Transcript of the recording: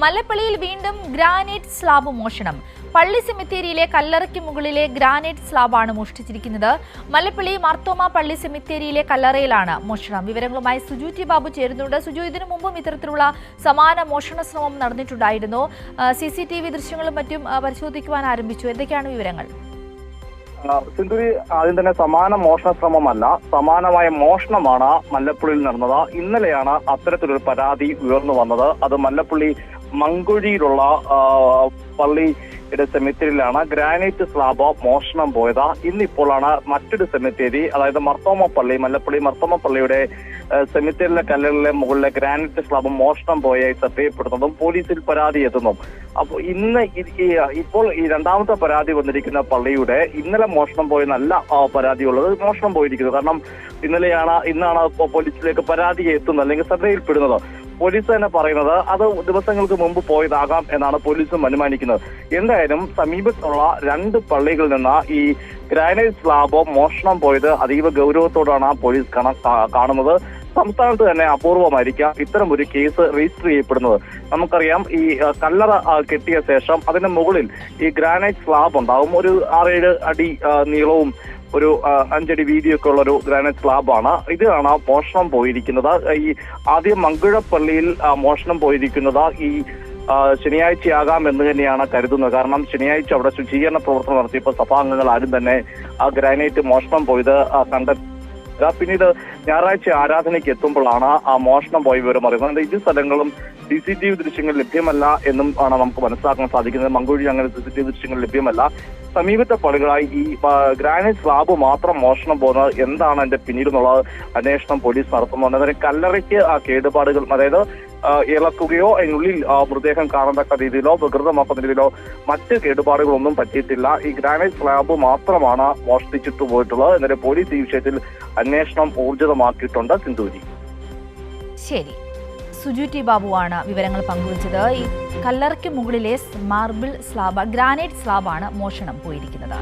മലപ്പള്ളിയിൽ വീണ്ടും granite slab മോഷണം. പള്ളി സെമിത്തേരിയിലെ കല്ലറയ്ക്ക് മുകളിലെ ഗ്രാനൈറ്റ് സ്ലാബാണ് മോഷ്ടിച്ചിരിക്കുന്നത്. മലപ്പള്ളി മാർത്തോമ പള്ളി സെമിത്തേരിയിലെ കല്ലറയിലാണ് മോഷണം. വിവരങ്ങളുമായി സുജു ടി ബാബു ചേരുന്നുണ്ട്. സുജു, ഇതിനു മുമ്പും ഇത്തരത്തിലുള്ള സമാന മോഷണ ശ്രമം നടന്നിട്ടുണ്ടായിരുന്നു. CCTV ദൃശ്യങ്ങളും മറ്റും പരിശോധിക്കുവാൻ ആരംഭിച്ചു. എന്തൊക്കെയാണ് വിവരങ്ങൾ? സിന്ധുരി, ആദ്യം തന്നെ സമാന മോഷണ ശ്രമമല്ല, സമാനമായ മോഷണമാണ് മല്ലപ്പള്ളിയിൽ നടന്നത്. ഇന്നലെയാണ് അത്തരത്തിലൊരു പരാതി ഉയർന്നു വന്നത്. അത് മല്ലപ്പള്ളി മങ്കുഴിയിലുള്ള പള്ളിയുടെ സെമിത്തേരിയിലാണ് ഗ്രാനൈറ്റ് സ്ലാബ് മോഷണം പോയത്. ഇന്നിപ്പോഴാണ് മറ്റൊരു സെമിത്തേരി, അതായത് മല്ലപ്പള്ളി മർത്തോമ പള്ളിയുടെ സെമിത്തേരിയിലെ കല്ലുകളിലെ മുകളിലെ ഗ്രാനൈറ്റ് സ്ലാബ് മോഷണം പോയായി ശ്രദ്ധയപ്പെടുന്നതും പോലീസിൽ പരാതി എത്തുന്നു. അപ്പോൾ ഇപ്പോൾ ഈ രണ്ടാമത്തെ പരാതി വന്നിരിക്കുന്ന പള്ളിയുടെ ഇന്നലെ മോഷണം പോയെന്നല്ല പരാതിയുള്ളത്, മോഷണം പോയിരിക്കുന്നത്. കാരണം ഇന്നാണ് പോലീസിലേക്ക് പരാതി എത്തുന്നത്, അല്ലെങ്കിൽ ശ്രദ്ധയിൽപ്പെടുന്നത്. പോലീസ് തന്നെ പറയുന്നത് അത് ദിവസങ്ങൾക്ക് മുമ്പ് പോയതാകാം എന്നാണ് പോലീസും അനുമാനിക്കുന്നത്. എന്തായാലും സമീപത്തുള്ള 2 പള്ളികളിൽ നിന്ന് ഈ ഗ്രാനൈറ്റ് സ്ലാബ് മോഷണം പോയത് അതീവ ഗൗരവത്തോടാണ് പോലീസ് കാണുന്നത്. സംസ്ഥാനത്ത് തന്നെ അപൂർവമായിരിക്കാം ഇത്തരം ഒരു കേസ് രജിസ്റ്റർ ചെയ്യപ്പെടുന്നത്. നമുക്കറിയാം, ഈ കല്ലറ കെട്ടിയ ശേഷം അതിന് മുകളിൽ ഈ ഗ്രാനൈറ്റ് സ്ലാബ് ഉണ്ടാവും. ഒരു 6-7 അടി നീളവും ഒരു 5 അടി വീതിയൊക്കെ ഉള്ള ഒരു ഗ്രാനൈറ്റ് സ്ലാബാണ്. ഇതാണ് മോഷണം പോയിരിക്കുന്നത്. ഈ ആദ്യം മങ്കുഴപ്പള്ളിയിൽ മോഷണം പോയിരിക്കുന്നത് ഈ ശനിയാഴ്ചയാകാം എന്ന് തന്നെയാണ് കരുതുന്നത്. കാരണം ശനിയാഴ്ച അവിടെ ശുചീകരണ പ്രവർത്തനം നടത്തിയപ്പോൾ സഭാംഗങ്ങൾ ആരും തന്നെ ആ ഗ്രാനൈറ്റ് മോഷണം പോയത് പിന്നീട് ഞായറാഴ്ച ആരാധനയ്ക്ക് എത്തുമ്പോഴാണ് ആ മോഷണം പോയ വിവരം അറിയുന്നത്. ഇരു സ്ഥലങ്ങളും CCTV ദൃശ്യങ്ങൾ ലഭ്യമല്ല എന്നും ആണ് നമുക്ക് മനസ്സിലാക്കാൻ സാധിക്കുന്നത്. മങ്കുഴി അങ്ങനെ CCTV ദൃശ്യങ്ങൾ ലഭ്യമല്ല. സമീപത്തെ പള്ളികളായി ഈ ഗ്രാനൈറ്റ് സ്ലാബ് മാത്രം മോഷണം പോകുന്നത് എന്താണ് അതിന്റെ പിന്നീടെന്നുള്ളത് അന്വേഷണം പോലീസ് നടത്തുന്നുണ്ട്. അതായത് കല്ലറയ്ക്ക് ആ കേടുപാടുകൾ, അതായത് ഇളക്കുകയോ അതിനുള്ളിൽ മൃതദേഹം കാണത്തക്ക രീതിയിലോ വികൃതമാക്കുന്ന രീതിയിലോ മറ്റ് കേടുപാടുകളൊന്നും പറ്റിയിട്ടില്ല. ഈ ഗ്രാനൈറ്റ് സ്ലാബ് മാത്രമാണ് മോഷ്ടിച്ചിട്ട് പോയിട്ടുള്ളത്. എന്നാലും പോലീസ് ഈ വിഷയത്തിൽ അന്വേഷണം ഊർജിതമാക്കിയിട്ടുണ്ട്. സിന്ധൂരി. ശരി, സുജു ടി ബാബുവാണ് വിവരങ്ങൾ പങ്കുവച്ചത്. ഈ കല്ലറയ്ക്ക് മുകളിലെ ഗ്രാനൈറ്റ് സ്ലാബാണ് മോഷണം പോയിരിക്കുന്നത്.